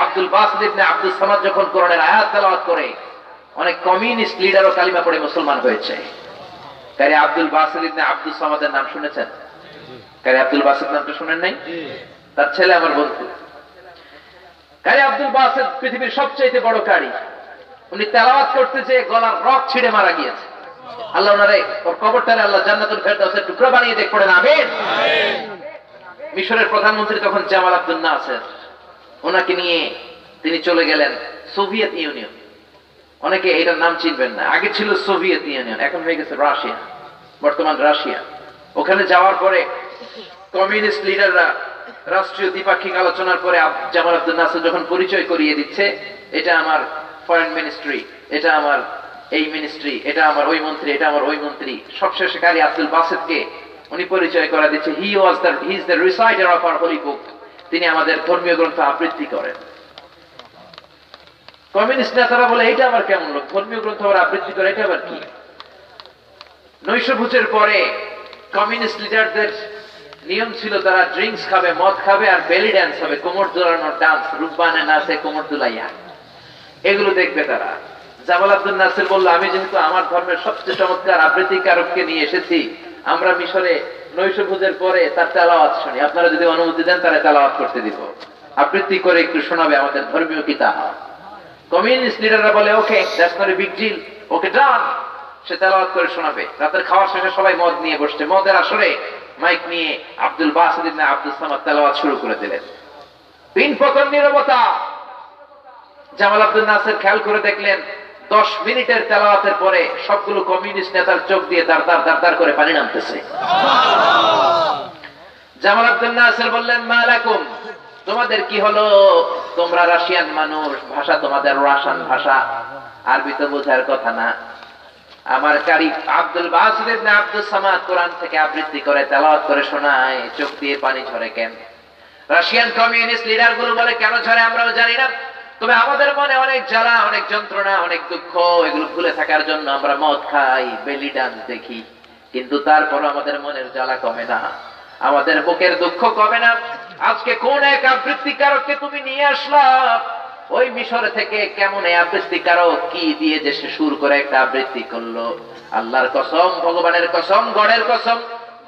Abdul Basit ibn Abdus Samad যখন কোরআনের আয়াত তেলাওয়াত করে, অনেক কমিউনিস্ট লিডারও কালিমা পড়ে মুসলমান হয়েছে। কারি আব্দুল বাসিত ইবনে আব্দুস সামাদের নাম শুনেছেন? কারি আব্দুল বাসিত নামটা শুনেন নাই? তার ছেলে আমার বন্ধু। কারি আব্দুল বাসিত পৃথিবীর সবচেয়ে বড় কারি। উনি তেলাওয়াত করতে যেয়ে গলার রক ছিঁড়ে মারা গিয়েছে। আল্লাহ ওনারে ওর কবরটারে আল্লাহ জান্নাতুল ফেরদাউসের টুকরা বানিয়ে দেখ, পড়েন আমিন। মিশরের প্রধানমন্ত্রী তখন জামাল আব্দুল নাসের, ওনাকে নিয়ে তিনি চলে গেলেন সোভিয়েত ইউনিয়ন। অনেকে এটার নাম চিনবেন না, আগে ছিল সোভিয়েত ইউনিয়ন, এখন হয়ে গেছে রাশিয়া, বর্তমান রাশিয়া। ওখানে যাওয়ার পরে কমিউনিস্ট লিডাররা রাষ্ট্রীয় দ্বিপাক্ষিক আলোচনার পরে জামাল আব্দুল নাসের যখন পরিচয় করিয়ে দিচ্ছে, এটা আমার ফরেন মিনিস্ট্রি, এটা আমার এই মিনিস্ট্রি, এটা আমার ওই মন্ত্রী, এটা আমার ওই মন্ত্রী, সবশেষে কারি আব্দুল বাসিতকে উনি পরিচয় করা দিচ্ছে, he is the reciter of our holy book, তিনি আমাদের ধর্মীয় গ্রন্থ আবৃত্তি করেন। কমিউনিস্ট নেতারা বলে এটা আবার কেমন লোক, ধর্মীয় গ্রন্থ আবার আবৃত্তি করে, এটা আবার কি? নৈশভোজের পরে কমিউনিস্ট লিডারদের নিয়ম ছিল তারা ড্রিঙ্কস খাবে, মদ খাবে, আর বেলি ড্যান্স হবে, কোমর দোলানোর ডান্স, রূপবানে নাচে কোমর দুলাইয়া, এগুলো দেখবে তারা। জামাল আব্দুল নাসির বলল, আমি যেহেতু আমার ধর্মের সবচেয়ে চমৎকার আবৃত্তিকারককে নিয়ে এসেছি, আমরা মিশরে নৈশভোজের পরে তার তেলাওয়াত শুনি, আপনারা যদি অনুমতি দেন তারা তেলাওয়াত করতে দিব, আবৃত্তি করে একটু শোনাবে আমাদের ধর্মীয় কিতাব। কমিউনিস্ট লিডাররা বলে okay, that's not a big deal, okay done. সে তেলাওয়াত করে শোনাবে। রাতের খাওয়ার শেষে সবাই মদ নিয়ে বসছে, মদের আসরে মাইক নিয়ে Abdul Basit ibn Abdus Samad তেলাওয়াত শুরু করে দিলেন। তিন পতন নীরবতা। জামাল আব্দুল নাসির খেয়াল করে দেখলেন 10 মিনিটের তেলাওয়াতের পরে সবগুলো কমিউনিস্ট নেতার চোখ দিয়ে দাঁড় দাঁড় করে পানি নামতেছে। জামাল আব্দুল নাসির বললেন, মালাকুম, তোমাদের কি হলো? তোমরা রাশিয়ান মানুষ, ভাষা তোমাদের রাশিয়ান ভাষা, আরবি তো বোঝার কথা না। আমার কারি Abdul Basit ibn Abdus Samad কোরআন থেকে আবৃত্তি করে তেলাওয়াত করে শোনায়, চোখ দিয়ে পানি ঝরে কেন? রাশিয়ান কমিউনিস্ট লিডার গুলো বলে, কেন ঝরে আমরাও জানি না, তবে আমাদের মনে অনেক জ্বালা, অনেক যন্ত্রণা, অনেক দুঃখ, এগুলো ভুলে থাকার জন্য আমরা মদ খাই, বেলি ডান্স দেখি, কিন্তু তারপর আমাদের মনের জ্বালা কমে না, আমাদের বুকের দুঃখ কমে না। আজকে কোন এক আবৃত্তিকারককে তুমি নিয়ে আসলা ওই মিশর থেকে, কেমন এই আবৃত্তিকারক কি দিয়ে যে সে সুর করে একটা আবৃত্তি করলো, আল্লাহর কসম, ভগবানের কসম, গডের কসম,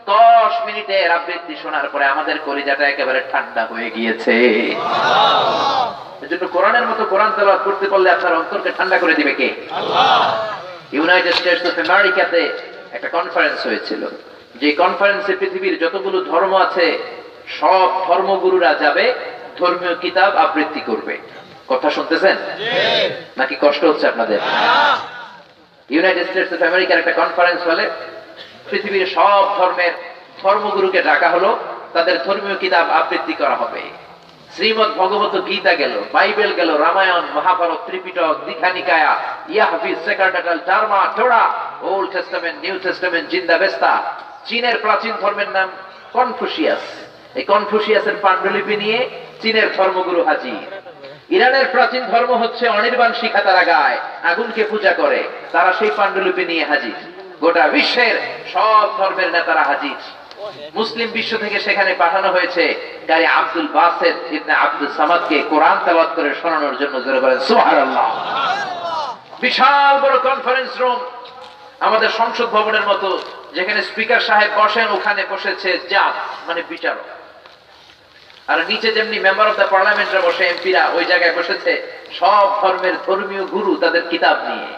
10 মিনিটের আবৃত্তি শোনার পরে আমাদের কলিজাটা একেবারে ঠান্ডা হয়ে গিয়েছে। এজন্য কোরআনের মতো কোরআন তেলাওয়াত করতে পারলে আপনার অন্তরকে ঠান্ডা করে দিবে কে? আল্লাহ। ইউনাইটেড স্টেটস অফ আমেরিকাতে একটা কনফারেন্স হয়েছিল, যে কনফারেন্সে পৃথিবীর যতগুলো ধর্ম আছে সব ধর্মগুরুরা যাবে, ধর্মীয় কিতাব আবৃত্তি করবে। কথা শুনতেছেন নাকি কষ্ট হচ্ছে আপনাদের? ইউনাইটেড স্টেটস অফ আমেরিকার একটা কনফারেন্স হলে পৃথিবীর সব ধর্মের ধর্মগুরুকে ডাকা হলো, তাদের ধর্মীয় কিতাব আবৃত্তি করা হবে। শ্রীমদ ভগবত গীতা গেল, বাইবেল গেল, রামায়ণ, মহাভারত, ত্রিপিটক, দীঘা নিকায়া, ইয়াহভিস, সেকারডাটাল, টার্মা, Torah, Old Testament, New Testament, জিন্দাবেস্তা। চীনের প্রাচীন ধর্মের নাম কনফুসিয়াস, এই কনফুসিয়াসের পাণ্ডুলিপি নিয়ে চীনের ধর্মগুরু হাজির। ইরানের প্রাচীন ধর্ম হচ্ছে অনির্বাণ শিখা, তারা গায়, আগুনকে পূজা করে, তারা সেই পাণ্ডুলিপি নিয়ে হাজির। গোটা বিশ্বের সব ধর্মের নেতারা হাজির। মুসলিম বিশ্ব থেকে সেখানে পাঠানো হয়েছে কারি আব্দুল বাসিত ইবনে আব্দুস সামাদকে কোরআন তেলাওয়াত করে শোনানোর জন্য। জোরে বলেন সুবহানাল্লাহ। বিশাল বড় কনফারেন্স রুম, আমাদের সংসদ ভবনের মতো, যেখানে স্পিকার সাহেব বসেন ওখানে বসেছে জাজ, মানে বিচারক, আর নিচে যেমনি মেম্বার অফ দ্য পার্লামেন্টরা বসে, এমপিরা, ওই জায়গায় বসেছে সব ধর্মের ধর্মীয় গুরু তাদের কিতাব নিয়ে।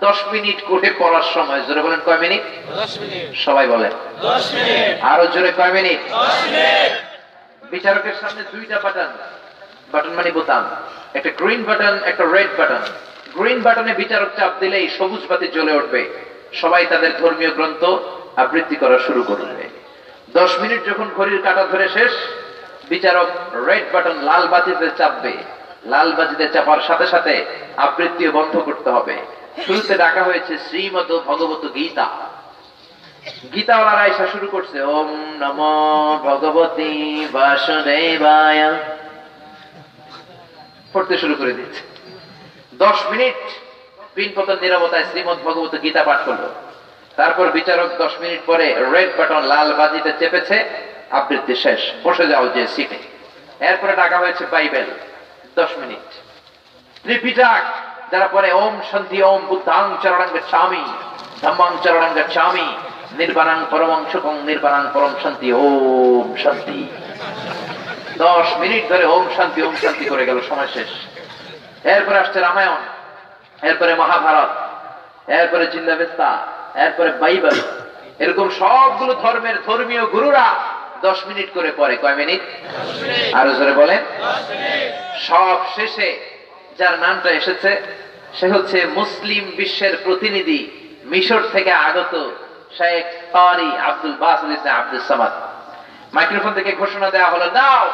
10 মিনিট করে পড়ার সময়, জোরে বলেন কয় মিনিট? 10 মিনিট। সবাই বলেন 10 মিনিট। আরো জোরে কয় মিনিট? 10 মিনিট। বিচারকের সামনে দুইটা বাটন, বাটন মানে বোতাম, একটা গ্রিন বাটন, একটা রেড বাটন। গ্রিন বাটনে বিচারক চাপ দিলেই সবুজ বাতি জ্বলে উঠবে, সবাই তাদের ধর্মীয় গ্রন্থ আবৃত্তি করা শুরু করবে। 10 মিনিট যখন ঘড়ির কাঁটা ধরে শেষ, বিচারক রেড বাটন লাল বাতিতে চাপবে, লাল বাতিতে চাপার সাথে সাথে আবৃত্তিও বন্ধ করতে হবে। শুরুতে ডাকা হয়েছে শ্রীমদ ভগবত গীতা। গীতাওয়ালারা এসে শুরু করছে, ওম নমো ভগবতী বাসুদেবায়, পড়তে শুরু করে দিচ্ছে। 10 মিনিট পিনপতন নীরবতায় শ্রীমদ ভগবত গীতা পাঠ করলো। তারপর বিচারক 10 মিনিট পরে রেড বাটন লাল বাতিতে চেপেছে, আবৃত্তি শেষ, বসে যাও যে সিটে। এরপরে ডাকা হয়েছে বাইবেল। 10 মিনিট। ত্রিপিটক যারা পরে ওম শান্তি ওম বুদ্ধাং চরণং গচ্ছামি ধম্মাং চরণং গচ্ছামি নির্বাণাং পরমং সুখং নির্বাণাং পরম শান্তি ওম শান্তি, 10 মিনিট ধরে ওম শান্তি করে গেল, সময় শেষ। এরপরে আসছে রামায়ণ, এরপরে মহাভারত, এরপরে জিন্দাবেস্তা, এরপরে বাইবেল, এরকম সবগুলো ধর্মের ধর্মীয় গুরুরা 10 মিনিট করে পড়ে। কয় মিনিট? আরো জোরে বলেন। সব শেষে যার নামটা এসেছে সে হচ্ছে মুসলিম বিশ্বের প্রতিনিধি, মিশর থেকে আগত শেখ কারি Abdul Basit ibn Abdus Samad. Microphone থেকে ঘোষণা দেওয়া হলো, নাও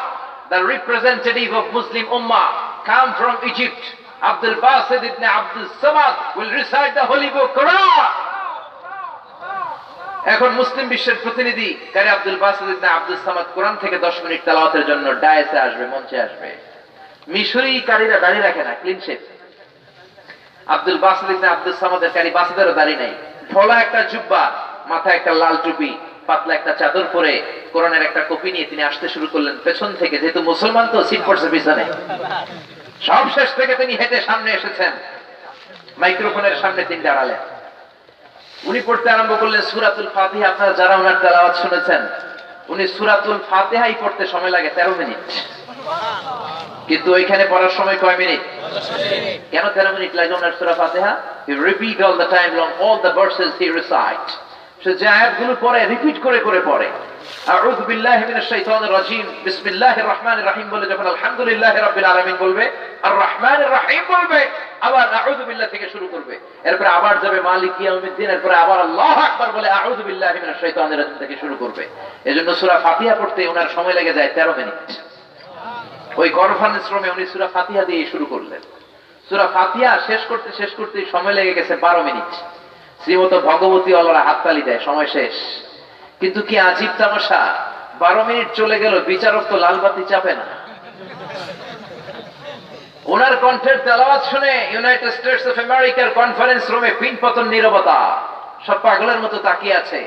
the representative of Muslim Ummah come from Egypt, Abdul Basit ibn Abdul Samad will recite the Holy Book Quran. এখন মুসলিম বিশ্বের প্রতিনিধি কারি আব্দুল বাসিত ইবনে আব্দুল সামাদ কোরআন থেকে 10 মিনিট তেলাওয়াতের জন্য ডায়াসে আসবে, মঞ্চে আসবে। মিশরি কারীরা দাড়ি রাখে না, ক্লিন শেভ। আব্দুল বাসিত ইবনে আব্দুল সামাদের কারি বাসিতেরও দাড়ি নাই, ঢোলা একটা জুব্বা, মাথায় একটা লাল টুপি, পাতলা একটা চাদর পরে কোরআনের একটা কপি নিয়ে তিনি আসতে শুরু করলেন পেছন থেকে, যেহেতু মুসলমান তো সিট পড়ছে পিছনে। সব শেষ থেকে তিনি হেঁটে সামনে এসেছেন, মাইক্রোফোনের সামনে তিনি দাঁড়ালেন। উনি পড়তে আরম্ভ করলেন সূরাতুল ফাতিহা। আপনারা যারা ওনার তেলাওয়াত শুনেছেন, উনি সূরাতুল ফাতিহাই পড়তে সময় লাগে 13 মিনিট, কিন্তু ওইখানে পড়ার সময় কয় মিনিট? কেন 13 মিনিট লাগে ওনার সূরা ফাতিহা? He repeat all the time long all the verses he recite. সে যে আয়াতগুলো পড়ে রিপিট করে করে পড়ে। আউযু বিল্লাহি মিনাশ শাইতানির রাজীম, বিসমিল্লাহির রহমানির রহিম বলে যখন আলহামদুলিল্লাহি রাব্বিল আলামিন বলবে, আর রহমানির রহিম বলবে, আবার আউযু বিল্লাহ থেকে শুরু করবে, এরপরে আবার যাবে মালিক ইয়াউমিদ্দিন, এরপরে আবার আল্লাহু আকবার বলে আউযু বিল্লাহি মিনাশ শাইতানির রাজীম থেকে শুরু করবে। এজন্য সূরা ফাতিহা পড়তে ওনার সময় লেগে যায় 13 মিনিট। ওই কনফারেন্স রুমে উনি সূরা ফাতিহা দিয়ে শুরু করলেন। সূরা ফাতিহা শেষ করতে সময় লেগে গেছে 12 মিনিট। শ্রীমত ভগবতী অলরা হাততালি দেয়, সময় শেষ। কিন্তু কি আজীব তামাশা, 12 মিনিট চলে গেল, বিচারক তো লালবাতি চাপে না। ওনার কণ্ঠের তেলাওয়াত শুনে ইউনাইটেড স্টেটস অফ আমেরিকার কনফারেন্স রুমে পিনপতন নীরবতা, সব পাগলের মতো তাকিয়ে আছে।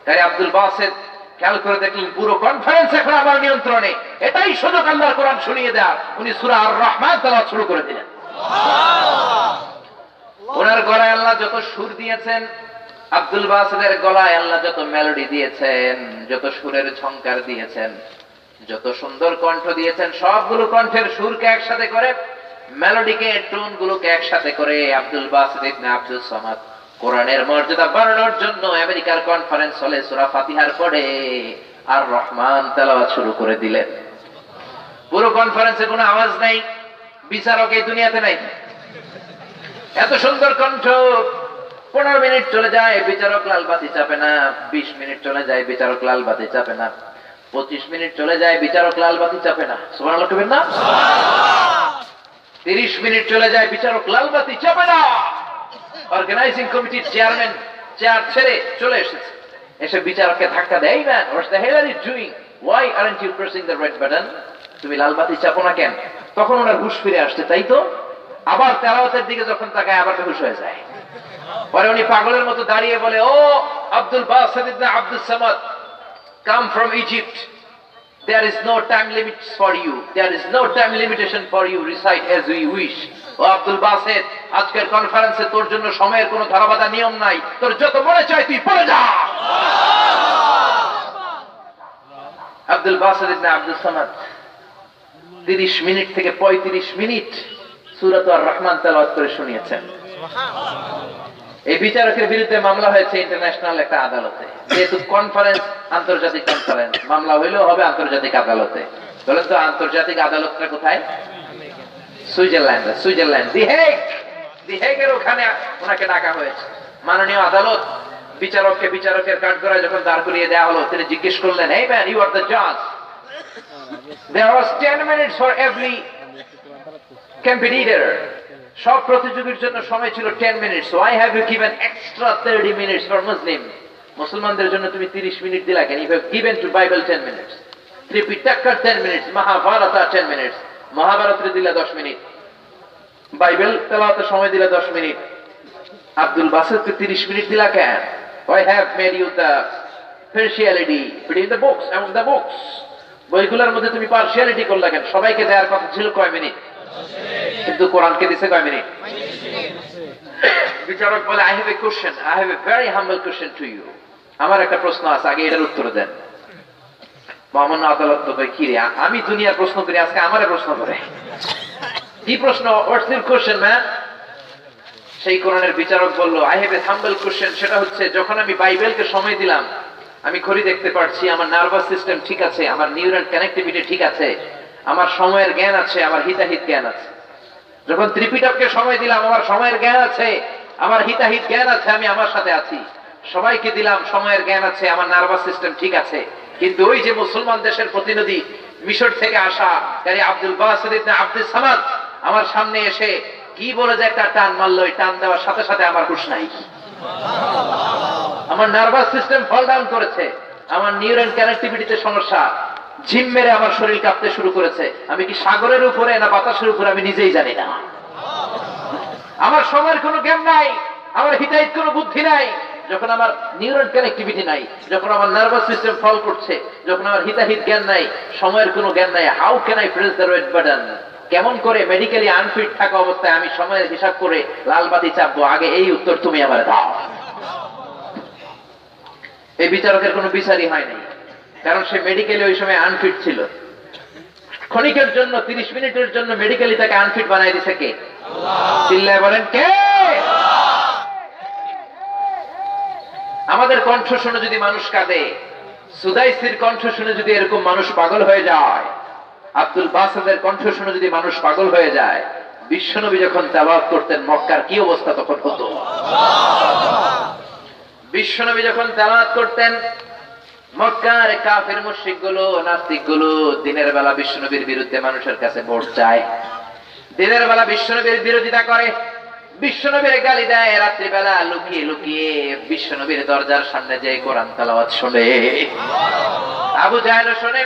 কারি আব্দুল বাসিত খেয়াল করে দেখলেন পুরো কনফারেন্স এখন আমার নিয়ন্ত্রণে, এটাই সুযোগ আল্লাহর কোরআন শুনিয়ে দেওয়ার। উনি সূরা আর রহমান তেলাওয়াত শুরু করে দিলেন। ওনার গলায় আল্লাহ যত সুর দিয়েছেন, আব্দুল বাসিতের গলায় আল্লাহ যত মেলোডি দিয়েছেন, যত সুরের ঝংকার দিয়েছেন, যত সুন্দর কণ্ঠ দিয়েছেন, সবগুলো কণ্ঠের সুরকে একসাথে করে, মেলোডিকে, টোন গুলোকে একসাথে করে আব্দুল বাসিত ইবনে আব্দুল সামাদ কোরআনের মর্যাদা বাড়ানোর জন্য আমেরিকার কনফারেন্স হলে সূরা ফাতিহার পরে আর রহমান তেলাওয়াত শুরু করে দিলেন। পুরো কনফারেন্সে কোনো আওয়াজ নাই, বিচারক এই দুনিয়াতে নাই। এত সুন্দর কণ্ঠ। 15 মিনিট চলে যায়, বিচারক লাল বাতি চাপে না। 20 মিনিট চলে যায়, বিচারক লাল বাতি চাপে না। 25 মিনিট চলে যায়, বিচারক লাল বাতি চাপে না। সুবহানাল্লাহ কইবেন না? 30 মিনিট চলে যায়, বিচারক লাল বাতি চাপে না। অর্গানাইজিং কমিটির চেয়ারম্যান চেয়ার ছেড়ে চলে এসেছে, এসে বিচারককে ধাক্কা দেয়, man what's the hell are you doing, why aren't you pressing the red button? তুমি লাল বাতি চাপো না কেন? তখন ওনার হুঁশ ফিরে আসছে, তাই তো। আবার তেলাওয়াতের দিকে যখন তাকায় আবার হুঁশ হয়ে যায়। পরে উনি পাগলের মতো দাঁড়িয়ে বলে, ও Abdul Basit ibn Abdus Samad, come from Egypt, there is no time limits for you, there is no time limitation for you, recite as you wish. O Abdul বাসিত, আজকের কনফারেন্সে তোর জন্য সময়ের কোনো ধরাবাঁধা নিয়ম নাই, তোর যত মনে চায় তুই পড়ে যা। Abdul Basit ibn Abdus Samad 30 minute থেকে 35 মিনিট সূরাত আর রহমান তেলাওয়াত করে শুনিয়েছেন। এই বিচারকের বিরুদ্ধে মামলা হয়েছে ইন্টারন্যাশনাল একটা আদালতে, যেহেতু কনফারেন্স আন্তর্জাতিক কনফারেন্স, মামলা হইলেও হবে আন্তর্জাতিক আদালতে। বলেন তো আন্তর্জাতিক আদালতটা কোথায়? সুইজারল্যান্ড, দি হেগের ওখানে ওনাকে ডাকা হয়েছে। মাননীয় আদালত বিচারককে বিচারকের কাঠগড়ায় যখন দাঁড় করিয়ে দেওয়া হলো, তিনি জিজ্ঞেস করলেন, hey man, you are the judge, there was 10 minutes for every competitor. সব প্রতিযোগীর জন্য সময় ছিল 10 minute, so I have given extra 30 minutes for Muslim. মুসলমানদের জন্য তুমি 30 মিনিট দিলা কেন? You have given to Bible 10 minutes, Tripitaka 10 minutes, Mahabharata 10 minutes, মহাভারতের দিলা 10 মিনিট, বাইবেল তেলাওয়াতের সময় দিলা 10 মিনিট, আব্দুল বাসিতকে 30 মিনিট দিলা কেন? I have made you the partiality between the books, among the books. বইগুলোর মধ্যে তুমি পার্সিয়ালিটি করলা কেন? সবাইকে দেওয়ার কথা ছিল কয় মিনিট? কিন্তু কোরআনকে দিছে কয় মিনিট? বিচারক বলে, I have a question, I have a very humble question to you. আমার একটা প্রশ্ন আছে, আগে এটার উত্তর দেন। মহামান্য আদালত তো কয়, কি রে, আমি দুনিয়ার প্রশ্ন করি, আজকে আমারে প্রশ্ন করে। কি প্রশ্ন? What's your question, man? সেই কোরআনের বিচারক বলল, I have a humble question, সেটা হচ্ছে যখন আমি বাইবেলকে সময় দিলাম, আমি ঘড়ি দেখতে পারছি, আমার নার্ভাস সিস্টেম ঠিক আছে, আমার নিউরাল কানেক্টিভিটি ঠিক আছে, আমার সময়ের জ্ঞান আছে, আমার হিতাহিত জ্ঞান আছে। যখন ত্রিপিটককে সময় দিলাম, আমার সময়ের জ্ঞান আছে, আমার হিতাহিত জ্ঞান আছে, আমি আমার সাথে আছি। সবাইকে দিলাম, সময়ের জ্ঞান আছে, আমার নার্ভাস সিস্টেম ঠিক আছে। কিন্তু ওই যে মুসলমান দেশের প্রতিনিধি মিশর থেকে আসা কারি Abdul Basit ibn Abdus Samad আমার সামনে এসে কি বলে যে একটা টান মারলো, ওই টান দেওয়ার সাথে সাথে আমার হুঁশ নাই। আমার নার্ভাস সিস্টেম ফল ডাউন করেছে, আমার নিউরাল কানেক্টিভিটিতে সমস্যা, ঝিম মেরে আমার শরীর কাঁপতে শুরু করেছে। আমি কি সাগরের উপরে না বাতাসের উপরে আমি নিজেই জানি না। আমার সময়ের কোনো জ্ঞান নাই, আমার হিতাহিত কোনো বুদ্ধি নাই। যখন আমার নিউরাল কানেক্টিভিটি নাই, যখন আমার নার্ভাস সিস্টেম ফল করছে, যখন আমার হিতাহিত জ্ঞান নাই, সময়ের কোনো জ্ঞান নাই, how can I press the red button? কেমন করে মেডিকেলি আনফিট থাকা অবস্থায় আমি সময়ের হিসাব করে লাল বাতি চাপবো? আগে এই উত্তর তুমি আমার দাও। এই বিচারকের কোনো বিচারই হয় নাই, কারণ সে মেডিকেলি ওই সময় আনফিট ছিল। ক্ষণিকের জন্য, 30 মিনিটের জন্য মেডিকেলি তাকে আনফিট বানাই দিছে কে? চিল্লায় বলেন কে? আমাদের কণ্ঠ শুনে যদি মানুষ কাঁদে, সুদাইসির কণ্ঠ শুনে যদি এরকম মানুষ পাগল হয়ে যায়, আব্দুল বাসিতের কণ্ঠ শুনে যদি মানুষ পাগল হয়ে যায়, বিশ্বনবী যখন তেলাওয়াত করতেন মক্কার কি অবস্থা তখন হতো? বিশ্বনবী যখন তেলাওয়াত করতেন, মক্কার কাফের মুশরিক গুলো, নাস্তিক গুলো দিনের বেলা বিশ্বনবীর বিরুদ্ধে মানুষের কাছে ভোট চায়, দিনের বেলা বিশ্বনবীর বিরোধিতা করে, বিশ্বনবীর গালি দেয়, রাত্রি বেলা লুকিয়ে লুকিয়ে বিশ্বনবীর দরজার সামনে যে কোরআন তেলাওয়াত শুনে। আবু জাহেল শুনে,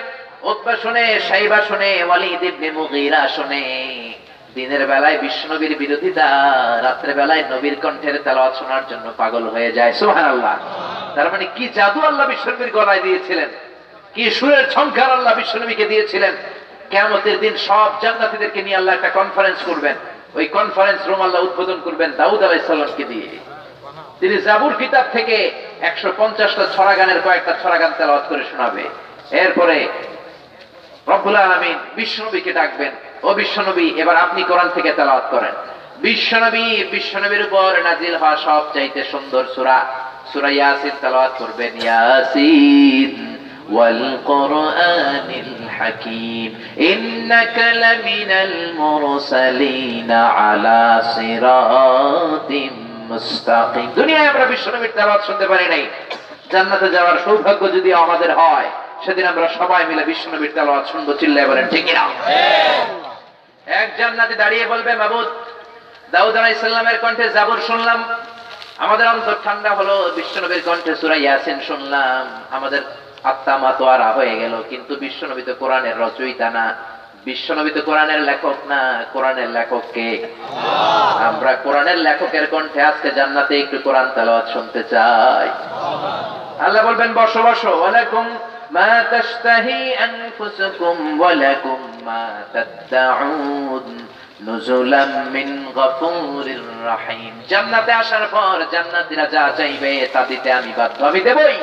উতবা শুনে, শাইবা শুনে, ওয়ালিদ ইবনে মুগীরা শুনে। দিনের বেলায় বিশ্বনবীর বিরোধিতা, রাত্রে বেলায় নবীর কণ্ঠের তেলাওয়াত শোনার জন্য পাগল হয়ে যায়। সুবহানাল্লাহ। তার মানে কি জাদু আল্লাহ বিশ্বনবীর গলায় দিয়েছিলেন, কি সুরের ঝংকার আল্লাহ বিশ্বনবীকে দিয়েছিলেন। কিয়ামতের দিন সব জান্নাতীদেরকে নিয়ে আল্লাহ একটা কনফারেন্স করবেন। ওই কনফারেন্স রুম আল্লাহ উদ্বোধন করবেন দাউদ আলাইহিস সালামকে দিয়ে। তিনি জাবুর কিতাব থেকে 150টা ছড়া গানের কয়েকটা ছড়া গান তেলাওয়াত করে শোনাবে। এরপরে রব্বুল আলামিন বিশ্বনবীকে ডাকবেন, ও বিশ্বনবী এবার আপনি কোরআন থেকে তেলাওয়াত করেন। বিশ্বনবীর উপর নাজিল হওয়া সবচাইতে সুন্দর সূরা সূরা ইয়াসিন তেলাওয়াত করবেন। ইয়াসিন ওয়াল কুরআনিল হাকীম ইন্নাকা লামিনাল মুরসালিন আলা সিরাতিম মুস্তাকিম। দুনিয়ায় আমরা বিশ্বনবীর তেলাওয়াত শুনতে পারি নাই, জান্নাতে যাওয়ার সৌভাগ্য যদি আমাদের হয়, সেদিন আমরা সবাই মিলে বিশ্বনবীর তেলাওয়াত শুনবো। চিল্লায় বলেন ঠিক কি না? এক জান্নাতি দাঁড়িয়ে বলবে, মাবুদ, দাউদ আলাইহিস সালামের কণ্ঠে জাবুর শুনলাম, আমাদের অন্তর ঠান্ডা হলো, বিশ্বনবীর কণ্ঠে সূরা ইয়াসিন শুনলাম, আমাদের আত্মা মাতোয়ারা হয়ে গেল। কিন্তু বিশ্বনবী তো কোরআনের রচয়িতা না, বিশ্বনবী তো কোরআনের লেখক না। কোরআনের লেখক কে? আমরা কোরআনের লেখকের কণ্ঠে আজকে জান্নাতে একটু কোরআন তেলাওয়াত শুনতে চাই। আল্লাহ বলবেন, বসো বসো, ওয়ালাকুম মা তাশতাহি আনফুসুকুম ওয়ালাকুম মা তাদউন নুজুলাম মিন গফুরির রহিম। জান্নাতে আসার পর জান্নাতীরা যা চাইবে তা দিতে আমি বাধ্য, আমি দেবই।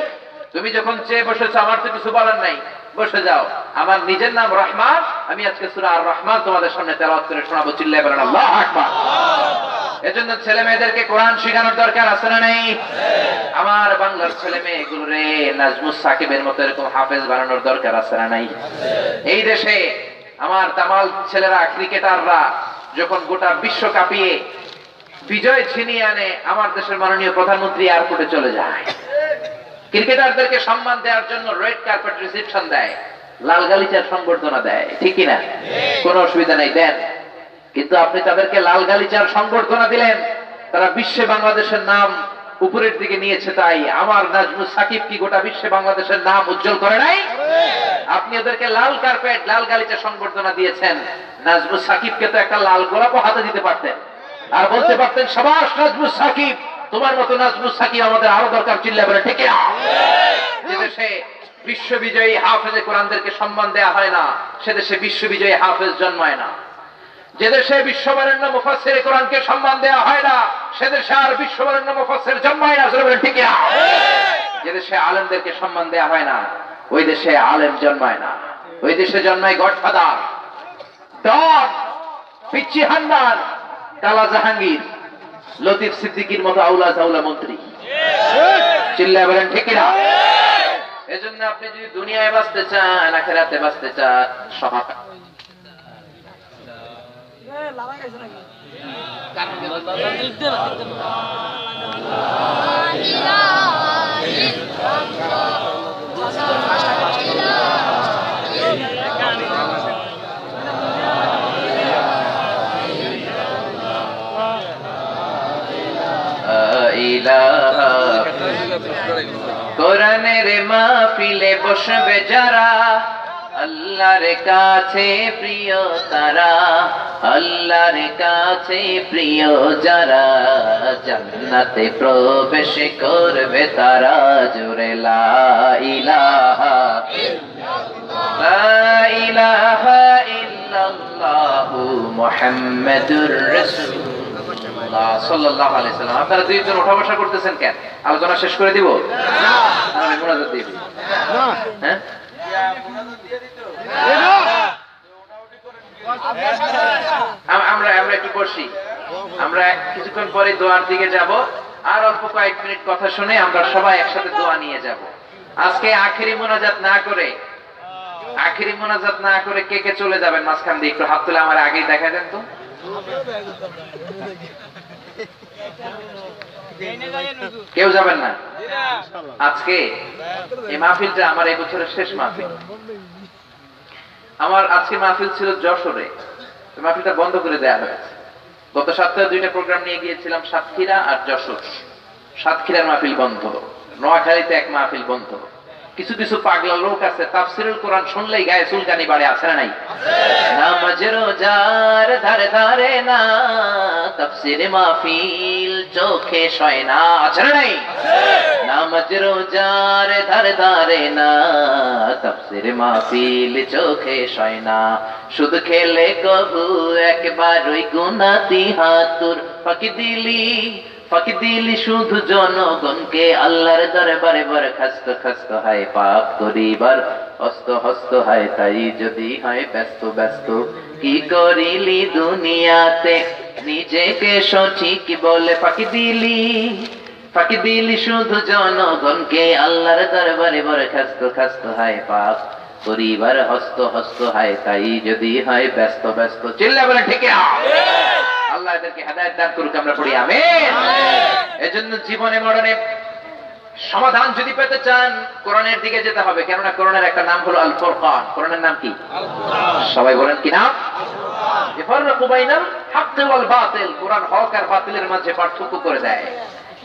তুমি যখন চেয়ে বসেছো, আমার তো কিছু বলার নাই, বসে যাও। আমার নিজের নাম রহমান, আমি আজকে সূরা আর রহমান তোমাদের সামনে তেলাওয়াত করে শোনাবো। চিল্লায়ে বলেন আল্লাহু আকবার। এজন্য ছেলে মেয়েদেরকে কোরআন শেখানোর দরকার আছে না নাই? আমার বাংলার ছেলে মেয়েগুলো রে নাজমুস সাকিবের মতো এরকম হাফেজ বানানোর দরকার আছে না নাই? এই দেশে আমার তামাল ছেলেরা, ক্রিকেটাররা যখন গোটা বিশ্ব কাঁপিয়ে বিজয় ছিনিয়ে আনে, আমার দেশের মাননীয় প্রধানমন্ত্রী এয়ারপোর্টে চলে যায়, ক্রিকেটারদেরকে সম্মান দেওয়ার জন্য রেড কার্পেট রিসেপশন দেয়, লাল গালিচার সংবর্ধনা দেয়, ঠিক কিনা? কোনো অসুবিধা নাই, দেন। কিন্তু আপনি তাদেরকে লাল গালিচার সংবর্ধনা দিলেন, তারা বিশ্বে বাংলাদেশের নাম উপরের দিকে নিয়েছে, তাই আমার নাজমুস সাকিব কি গোটা বিশ্বে বাংলাদেশের নাম উজ্জ্বল করে নাই? আপনি ওদেরকে লাল কার্পেট, লাল গালিচা সংবর্ধনা দিয়েছেন, নাজমুস সাকিবকে তো একটা লাল গোলাপও হাতে দিতে পারতেন, আর বলতে পারতেন, সাবাস নাজমুস সাকিব, তোমার মতো নাজমুস সাকিব আমাদের আরো দরকার। চিল্লায়ে বলেন ঠিক না? যে দেশে বিশ্ববিজয়ী হাফেজে কোরআনদেরকে সম্মান দেয়া হয় না, সে দেশে বিশ্ববিজয়ী হাফেজ জন্মায় না। যে দেশে বিশ্ববরেণ্য মুফাসসির কোরআনকে সম্মান দেওয়া হয় না, সে দেশে আর বিশ্ববরেণ্য মুফাসসির জন্মায় না। ঠিক না? যে দেশে আলেমদেরকে সম্মান দেওয়া হয় না, ওই দেশে আলেম জন্মায় না। ওই দেশে জন্মায় গডফাদার, ডন, পিচ্চি হান্নান, কালা জাহাঙ্গীর, লতিফ সিদ্দিকীর মতো আউলা জাউলা মন্ত্রী। চিল্লায় বলেন ঠিক না? এজন্য আপনি যদি দুনিয়ায় বাঁচতে চান, আখিরাতে বাঁচতে চান, সমাজ কোরআনের মাহফিলে বসবে যারা, আল্লাহর কাছে প্রিয় তারা, আল্লাহর কাছে প্রিয় যারা, জান্নাতে প্রবেশ করবে তারা। জোরে লা ইলাহা লা ইলাহা ইল্লাল্লাহু মুহাম্মাদুর রাসূলুল্লাহ সাল্লাল্লাহু আলাইহি সাল্লাম। আপনারা দুইজন ওঠা বসা করতেছেন কেন? আলোচনা শেষ করে দিব? আমি মুনাজাত দিব। হ্যাঁ, আমরা একটু বসি, আমরা কিছুক্ষণ পরে দোয়ার দিকে যাব। আর অল্প কয়েক মিনিট কথা শুনে আমরা সবাই একসাথে দোয়া নিয়ে যাব। আজকে আখেরি মোনাজাত না করে কে কে চলে যাবেন মাঝখান দিয়ে? একটু হাত তুলে আমার আগেই দেখা দেন তো। কেউ যাবেন না? আজকে এই মাহফিলটা আমার এই বছরের শেষ মাহফিল। আমার আজকে মাহফিল ছিল যশোরে, মাহফিলটা বন্ধ করে দেওয়া হয়েছে। গত সপ্তাহে দুইটা প্রোগ্রাম নিয়ে গিয়েছিলাম, সাতক্ষীরা আর যশোর। সাতক্ষীরার মাহফিল বন্ধ, নোয়াখালীতে এক মাহফিল বন্ধ। কিছু কিছু পাগলা লোক আছে, তাফসীরুল কোরআন শুনলেই গায়ে চুলকানি বাড়ে, আছে না নাই? নামাজ রোজার ধারে ধারে না, তাফসীর মাহফিল চোখে শয় না, আছে না নাই? নামাজ রোজার ধারে ধারে না, তাফসীর মাহফিল চোখে শয় না। শুধু খেলে কবু একবার ওই গুনাতি হাতুর ফাঁকি দিলি শুধু জনগণকে, আল্লাহর দরবারে বরখাস্ত খাস্ত হয় পাপ করিবার হস্ত হয়। তাই যদি হয় ব্যস্ত কি করিলি দুনিয়াতে, নিজেকে সঠিক বলে ফাঁকি দিলি শুধু জনগণকে, আল্লাহর দরবারে বরখাস্ত খাস্ত হয় পাপ করিবার হস্ত হয়। তাই যদি হয় ব্যস্ত। চিল্লা বলে ঠিক না? আল্লাহ এদেরকে হেদায়েত দান করুক, আমরা পড়ি আমিন। এজন্য জীবনে মরণে সমাধান যদি পেতে চান, কোরআনের দিকে যেতে হবে। কেননা কোরআনের একটা নাম হলো আল ফুরকান। কোরআনের নাম কি? সবাই বলেন কি নাম? ইফাররাকু বাইনাল হাক্কি ওয়াল বাতিল। কোরআন হক আর বাতিলের মাঝে পার্থক্য করে দেয়।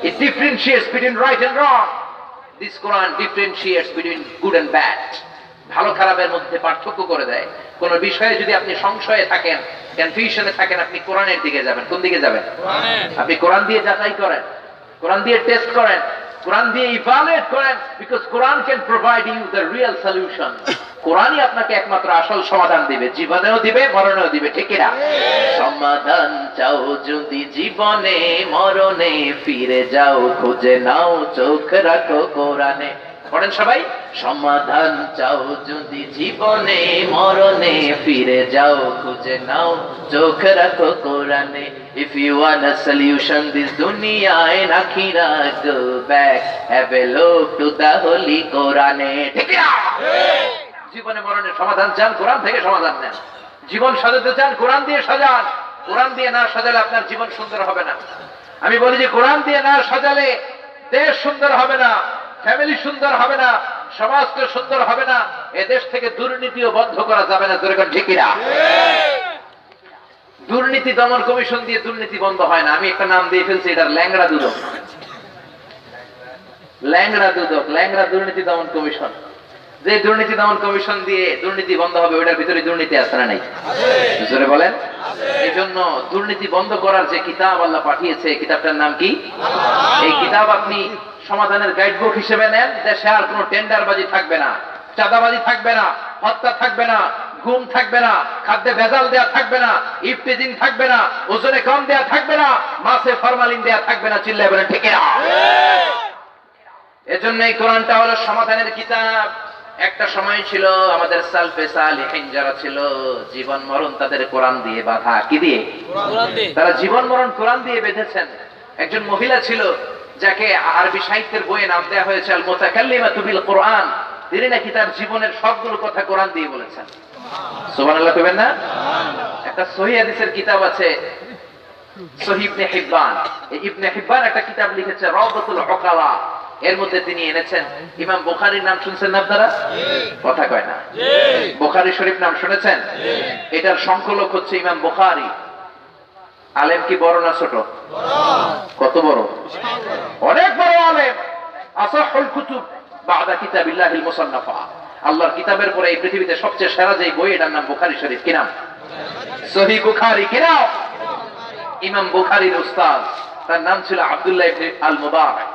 It differentiates between right and wrong. This Quran differentiates between good and bad. ভালো খারাপের মধ্যে পার্থক্য করে দেয়। কোন বিষয়ে যদি আপনি সংশয়ে থাকেন, কনফিউশনে থাকেন, আপনি কোরআনের দিকে যাবেন। কোন দিকে যাবেন? আপনি কোরআন দিয়ে যাচাই করেন, কোরআন দিয়ে টেস্ট করেন, কোরআন দিয়ে ইভালুয়েট করেন, because Quran can provide you the real solution. কোরআনই আপনাকে একমাত্র আসল সমাধান দিবে, জীবনেও দিবে, মরণেও দিবে। ঠিক কিনা? সমাধান চাও যদি জীবনে মরণে, ফিরে যাও খুঁজে নাও, চোখ রাখো কোরআনে। পড়েন সবাই। সমাধান চাও যদি জীবনে মরণে, ফিরে যাও খুঁজে নাও, চোখ রাখো কোরআনে। If you want a solution this dunya and akhirah, go back, have a look to the holy Quran. ঠিক না? জীবনে মরণের সমাধান চান, কোরআন থেকে সমাধান নেন। জীবন সাজাতে চান, কোরআন দিয়ে সাজান। কোরআন দিয়ে না সাজালে আপনার জীবন সুন্দর হবে না। আমি বলি যে কোরআন দিয়ে না সাজালে দেশ সুন্দর হবে না, ফ্যামিলি সুন্দর হবে না, সমাজটা সুন্দর হবে না, এ দেশ থেকে দুর্নীতিও বন্ধ করা যাবে না। যেরকম ঠিক কিনা? দুর্নীতি দমন কমিশন দিয়ে দুর্নীতি বন্ধ হয় না। আমি একটা নাম দিয়ে ফেলছি, এটার ল্যাংড়া দুদক। ল্যাংড়া দুর্নীতি দমন কমিশন। যে দুর্নীতি দমন কমিশন দিয়ে দুর্নীতি বন্ধ হবে, ওটার ভিতরে দুর্নীতি আছে না নাই? জোরে বলেন। এই জন্য দুর্নীতি বন্ধ করার যে কিতাব আল্লাহ পাঠিয়েছে, কিতাবটার নাম কি? এই কিতাব আপনি সমাধানের গাইডবুক হিসেবে নেন। দেশে আর কোনো টেন্ডারবাজি থাকবে না, চাঁদাবাজি থাকবে না, হত্যা থাকবে না, ঘুম থাকবে না, খাদ্যে ভেজাল দেয়া থাকবে না, ইফতিজিং থাকবে না, ওজনে কম দেয়া থাকবে না, মাছে ফরমালিন দেয়া থাকবে না। চিল্লায় বলেন ঠিক না? এজন্য এই কোরআনটা হলো সমাধানের কিতাব। একটা সময় ছিল আমাদের সালফে সালিহিন যারা ছিল, জীবন মরণ তাদের কোরআন দিয়ে বাঁধা। কি দিয়ে? কোরআন দিয়ে। তারা জীবন মরণ কোরআন দিয়ে বেঁধেছেন। একজন মহিলা ছিল যাকে আরবি সাহিত্যের বইয়ে নাম দেওয়া হয়েছে আল মুতাকাল্লিমাতু বিল কোরআন। তিনি নাকি তার জীবনের সবগুলো কথা কোরআন দিয়ে বলেছেন। সুবহানাল্লাহ কইবেন না? একটা সহিহ হাদিসের কিতাব আছে সহিহ ইবনে হিব্বান। এই ইবনে হিব্বান একটা কিতাব লিখেছে রাওদাতুল উকালা। এর মধ্যে তিনি এনেছেন ইমাম বুখারীর নাম শুনছেন না আপনারা? কথা কয় না। বুখারী শরীফ নাম শুনেছেন? এটার সংকলক হচ্ছে ইমাম বুখারী। আলেম কি বড় না ছোট? কত বড়? অনেক বড় আলেম। আসাহুল কুতুব বাদা কিতাবিল্লাহিল মুসান্নাফা। আল্লাহর কিতাবের পরে এই পৃথিবীতে সবচেয়ে সেরা যে বই, এটার নাম বুখারী শরীফ। কি নাম? সহিহ বুখারী। কি নাম? ইমাম বুখারীর উস্তাদ তার নাম ছিল আব্দুল্লাহ ইবনে আল মুবারক।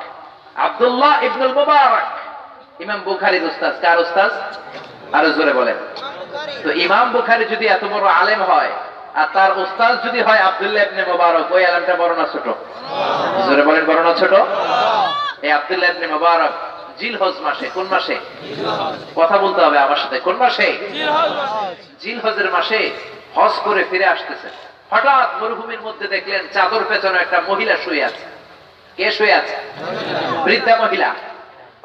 আব্দুল্লাহ ইবনুল মুবারক ইমাম বুখারীর উস্তাদ। কার উস্তাদ? আরো জোরে বলেন। তো ইমাম বুখারী যদি এত বড় আলেম হয় আর তার উস্তাদ যদি হয় আব্দুল্লাহ ইবনে মুবারক, ওই আলেমটা বড় না ছোট? জোরে বলেন, বড় না ছোট? এই আব্দুল্লাহ ইবনে মুবারক জিলহজ মাসে, কোন মাসে? কথা বলতে হবে আমার সাথে। কোন মাসে? জিলহজের মাসে হজ করে ফিরে আসতেছেন। হঠাৎ মরুভূমির মধ্যে দেখলেন চাদর পেছনে একটা মহিলা শুয়ে আছে। কে শুয়ে আছে? বৃদ্ধা মহিলা।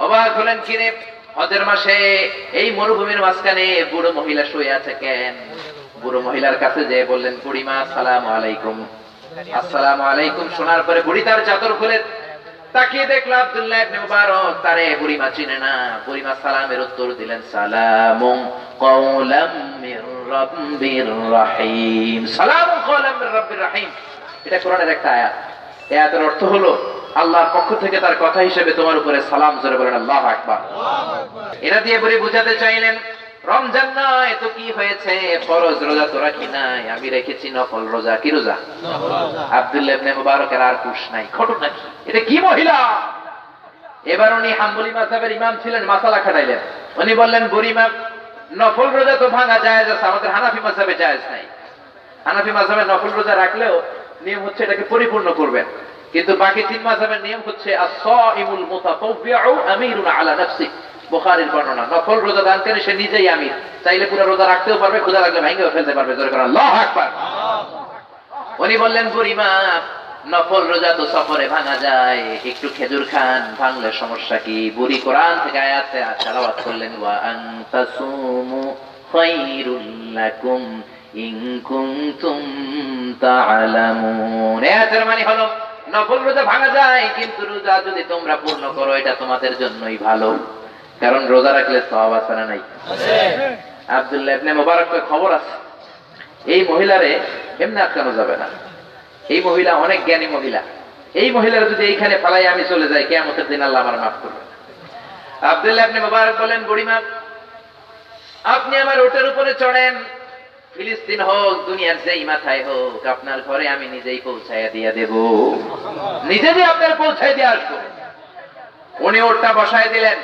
অবাক হলেন, কিরে হজের মাসে এই মরুভূমির মাঝখানে বুড়ো মহিলা শুয়ে আছে কেন? বুড়ো মহিলার কাছে যেয়ে বললেন, বুড়িমা আসসালামু আলাইকুম। আসসালামু আলাইকুম শোনার পরে বুড়ি তার চাদর খুলে তাকিয়ে দেখলো আব্দুল্লাহ ইবনে মুবারক। তারে বুড়িমা চিনে না। বুড়িমা সালামের উত্তর দিলেন, সালামুন কাওলাম মির রাব্বির রহিম। সালামুন কাওলাম মির রাব্বির রহিম। এটা কোরআনের একটা আয়াত। এই আয়াতের অর্থ হলো আল্লাহর পক্ষ থেকে তার কথা হিসেবে তোমার উপরে সালাম। জোরে বলেন আল্লাহু আকবার। এটা দিয়ে বুড়ি বুঝাতে চাইলেন, রমজান নয় তো কি হয়েছে, ফরজ রোজা তো রাখি নাই, আমি রেখেছি নফল রোজা। কি রোজা? আব্দুল্লাহ ইবনে মুবারকের আর হুঁশ নাই। খটক নাকি? এটা কি মহিলা? এবার উনি হাম্বলি মাযহাবের ইমাম ছিলেন, মাসালা খাটাইলেন। উনি বললেন, বুড়িমা নফল রোজা তো ভাঙা জায়েজ আছে, আমাদের হানাফি মাযহাবে জায়েজ নাই। হানাফি মাযহাবে নফল রোজা রাখলেও নিয়ম হচ্ছে এটাকে পরিপূর্ণ করবেন, কিন্তু বাকি তিন মাযহাবের নিয়ম হচ্ছে আস-সাইমুল মুতাতাওবিউ আমিরুন আলা নাফসি। বুখারীর বর্ণনা। নফল রোজা দানকারী সে নিজেই আমির, চাইলে পুরো রোজা রাখতেও পারবে, ক্ষুধা লাগলে ভেঙেও ফেলতে পারবে। জোরে করে আল্লাহু আকবার। উনি বললেন, বুড়িমা নফল রোজা তো সফরে ভাঙা যায়, একটু খেজুর খান, ভাঙলে সমস্যা কি? বুড়ি কোরআন থেকে আয়াত তেলাওয়াত করলেন, ওয়া আনতাসুমু খায়রুল লাকুম ইন কুনতুম তা'লামুন। এর মানে হলো নফল রোজা ভাঙা যায়, কিন্তু রোজা যদি তোমরা পূর্ণ করো এটা তোমাদের জন্যই ভালো, কারণ রোজা রাখলে সওয়াব আছে না নাই? আছে। আব্দুল্লাহ ইবনে মুবারকের খবর আছে, এই মহিলারে এমনি আটকানো যাবে না। এই মহিলা অনেক জ্ঞানী মহিলা। এই মহিলার যদি এইখানে ফালাই আমি চলে যাই, কিয়ামতের দিন আল্লাহ আমার মাফ করবে। আব্দুল্লাহ ইবনে মুবারক বলেন, বুড়িমা আপনি আমার ওটের উপরে চড়েন, ফিলিস্তিন হোক দুনিয়ার যেই মাথায় হোক, আপনার ঘরে আমি নিজেই পৌঁছাইয়া দিয়া দেব, নিজে দিয়ে আপনার পৌঁছাই দিয়ে আসবো। উনি ওটটা বসায় দিলেন।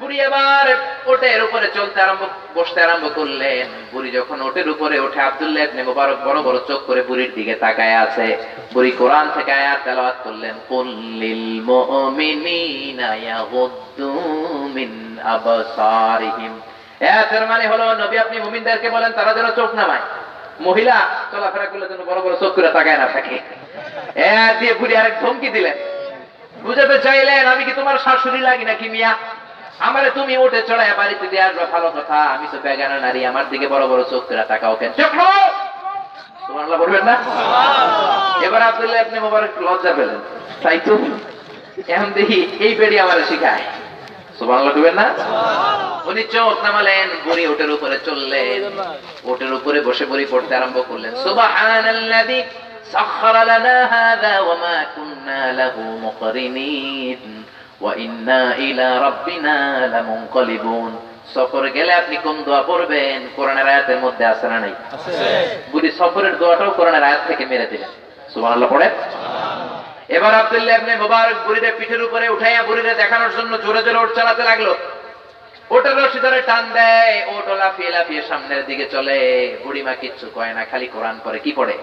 বুড়ি এবার ওটের উপরে বসতে আরম্ভ করলেন। বুড়ি যখন ওটের উপরে ওঠে, আব্দুল্লাহ ইবনে মুবারক বড় বড় চোখ করে বুড়ির দিকে তাকায় আছে। বুড়ি কোরআন থেকে আয়াত তেলাওয়াত করলেন, কুল লিল মুমিনিনা ইয়াগুদ্দু মিন আবসারিহিম। এর মানে হলো, নবী আপনি মুমিনদেরকে বলেন তারা যেন চোখ নামায়। মহিলা চলাফেরা করলে যেন বড় বড় চোখ করে তাকায় না থাকে। এর দিয়ে বুড়ি আরেক ধমকি দিলেন, বুঝাতে চাইলেন, আমি কি তোমার শাশুড়ি লাগি নাকি মিয়া? আমারে তুমি উঠে চড়ায় বাড়িতে দিয়ে আসবে ভালো কথা, আমি তো বেগানা নারী, আমার দিকে বড় বড় চোখ করে তাকাও কেন? চোখ নাও। সুবহানাল্লাহ বলবেন না? এবার আব্দুল্লাহ ইবনে মুবারক লজ্জা পেলেন, তাই তো এখন দেখি এই বেড়ি আমারে শিখায়। সুবহানাল্লাহ বলবেন না? উনি চোখ নামালেন, বুড়ি ওটের উপরে চললেন। ওটের উপরে বসে বুড়ি পড়তে আরম্ভ করলেন, সুবহানাল্লাযী সাখখারা লানা হাযা ওয়া মা কুন্না লাহু মুকরিনিন ওয়া ইন্না ইলা রাব্বিনা লামুনকালিবুন। সফর গেলে আপনি কোন দোয়া পড়বেন? কোরআনের আয়াতের মধ্যে আছে না নাই? আছে। বুড়ি সফরের দোয়াটাও কোরআনের আয়াত থেকে মেরে দিলেন। সুবহানাল্লাহ পড়েন। এবার আব্দুল্লাহ ইবনে মুবারক বুড়ির পিঠের উপরে উঠাইয়া বুড়িরে দেখানোর জন্য জোরে জোরে ওঠ চালাতে লাগলো। ওটার রশি ধরে টান দেয়, ওটা লাফিয়ে লাফিয়ে সামনের দিকে চলে। বুড়িমা কিচ্ছু কয় না, খালি কোরআন পড়ে। কি পড়ে?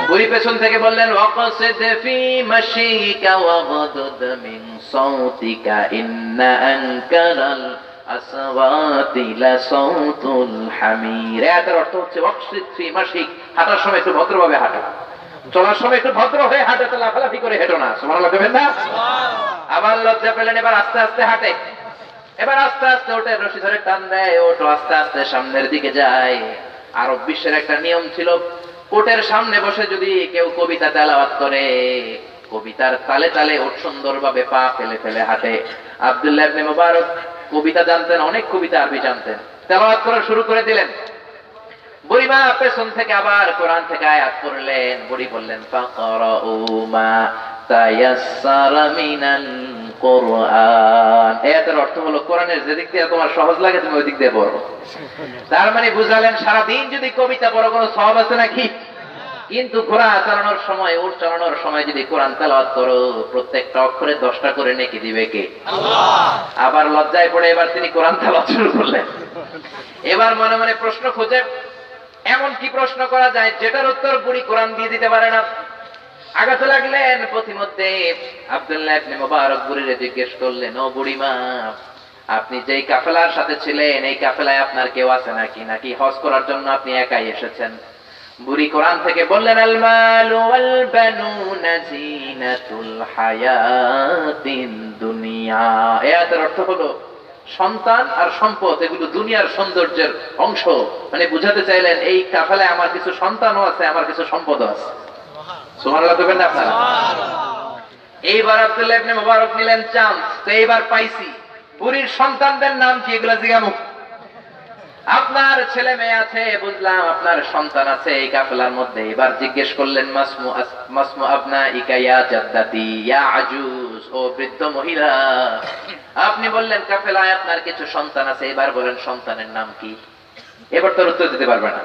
বুড়ি পেছন থেকে বললেন, ওয়াকসিদ ফি মাশিকা ওয়াগদুদ মিন সাউতিকা ইন্না আনকারাল আসওয়াতি লা সাউতুল হামির। এর অর্থ হচ্ছে ওয়াকসিদ ফি মাশিক, হাঁটার সময় একটু ভদ্রভাবে হাঁটো, চলার সময় একটু ভদ্র হয়ে হাঁটো, তো লাফালাফি করে হেঁটো না। সুবহানাল্লাহ বলবেন না? আবার লজ্জা পেলেন, এবার আস্তে আস্তে হাঁটে। এবার আস্তে আস্তে ওটে রশি ধরে টান দেয়, ওটো আস্তে আস্তে সামনের দিকে যায়। আরব বিশ্বের একটা নিয়ম ছিল, কোটের সামনে বসে যদি কেউ কবিতা তেলাওয়াত করে, কবিতার তালে তালে ওট সুন্দরভাবে পা ফেলে ফেলে হাঁটে। আব্দুল্লাহ ইবনে মুবারক কবিতা জানতেন, অনেক কবিতা আরবি জানতেন, তেলাওয়াত করা শুরু করে দিলেন। বুড়িমা পেছন থেকে আবার কোরআন থেকে আয়াত পড়লেন। বুড়ি বললেন, ফাকরাউ মা তায়াসসারা মিনাল কোরআন। এর অর্থ হলো, কোরআনের যে দিক দিয়ে তোমার সহজ লাগে তুমি ওই দিক দিয়ে পড়ো। তার মানে বুঝালেন, সারাদিন যদি কবিতা পড়ো কোনো সওয়াব আছে নাকি? কিন্তু ঘোড়া চালানোর সময়, উট চালানোর সময় যদি কোরআন তেলাওয়াত করো, প্রত্যেকটা অক্ষরে 10টা করে নেকি দিবে কে? আল্লাহ। আবার লজ্জায় পড়ে এবার তিনি কোরআন তেলাওয়াত শুরু করলেন। এবার মনে মনে প্রশ্ন খুঁজে, এমন কি প্রশ্ন করা যায় যেটার উত্তর বুড়ি কোরআন দিয়ে দিতে পারে না। আগাতে লাগলেন। পথিমধ্যে আব্দুল্লাহ ইবনে মুবারক বুড়িরে জিজ্ঞেস করলেন, ও বুড়িমা, আপনি যেই কাফেলার সাথে ছিলেন, এই কাফেলায় আপনার কেউ আছে নাকি, নাকি হজ করার জন্য আপনি একাই এসেছেন? বুড়ি কোরআন থেকে বললেন, আল মালু ওয়াল বানুনা জিনাতুল হায়াতিদ দুনিয়া। এর অর্থ হলো, সন্তান আর সম্পদ এগুলো দুনিয়ার সৌন্দর্যের অংশ। মানে বুঝাতে চাইলেন, এই কাফেলায় আমার কিছু সন্তানও আছে, আমার কিছু সম্পদও আছে। সুবহানাল্লাহ বলবেন না আপনারা? এইবার আব্দুল্লাহ ইবনে মুবারক নিলেন চান্স, তো এইবার পাইছি। বুড়ির সন্তানদের নাম কি, এগুলা জিজ্ঞামু। আপনার ছেলে মেয়ে আছে বুঝলাম, আপনার সন্তান আছে এই কাফেলার মধ্যে। এবার জিজ্ঞেস করলেন, মাসমু আবনা ইকায়া জাদ্দাতি ইয়া আজুজ, ও বৃদ্ধ মহিলা, আপনি বললেন কাফেলায় আপনার কিছু সন্তান আছে, এবার বলেন সন্তানের নাম কি? এবার তো উত্তর দিতে পারবে না।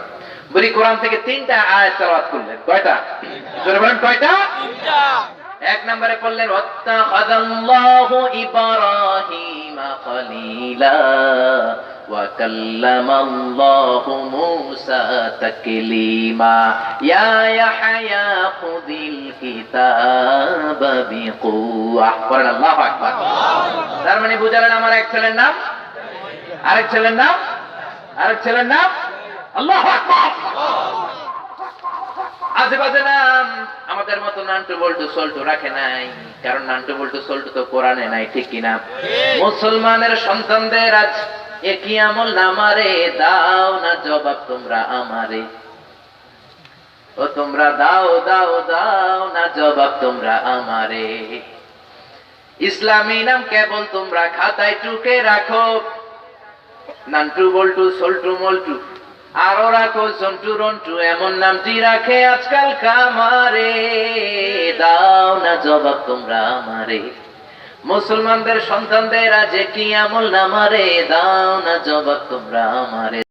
বুড়ি কোরআন থেকে 3টা আয়াত তেলাওয়াত করলেন। কয়টা? জোরে বলেন, কয়টা? 3টা। এক নম্বরে পড়লেন, ওয়াত্তাখাযাল্লাহু ইব্রাহিমা খলিলা ওয়া কাল্লামাল্লাহু মূসা তাকলীমা ইয়া ইয়াহইয়া খুযিল কিতাবা বিকুওয়া। পড়েন আল্লাহু আকবার। তার মানে বুঝালেন, আমার এক ছেলের নাম, আরেক ছেলের নাম, আরেক ছেলের নাম। আল্লাহু আকবার। আজেবাজে নাম আমাদের মতো নান্টু বল্টু সল্টু রাখে নাই, কারণ নান্টু বল্টু সল্টু তো কোরআনে নাই, ঠিক কিনা? মুসলমানের সন্তানদের আজ একই আমল নামারে দাও না জবাব তোমরা আমারে, ও তোমরা দাও দাও দাও না জবাব তোমরা আমারে। ইসলামী নাম কেবল তোমরা খাতায় টুকে রাখো, নান্টু বল্টু সল্টু মল্টু আরো রাখো জন্টু রন্টু, এমন নামটি রাখে আজকাল কামারে, দাও না জবাব তোমরা আমারে। মুসলমানদের সন্তানদের আজ কি আমল নামারে, দাও না জবাব তোমরা আমারে।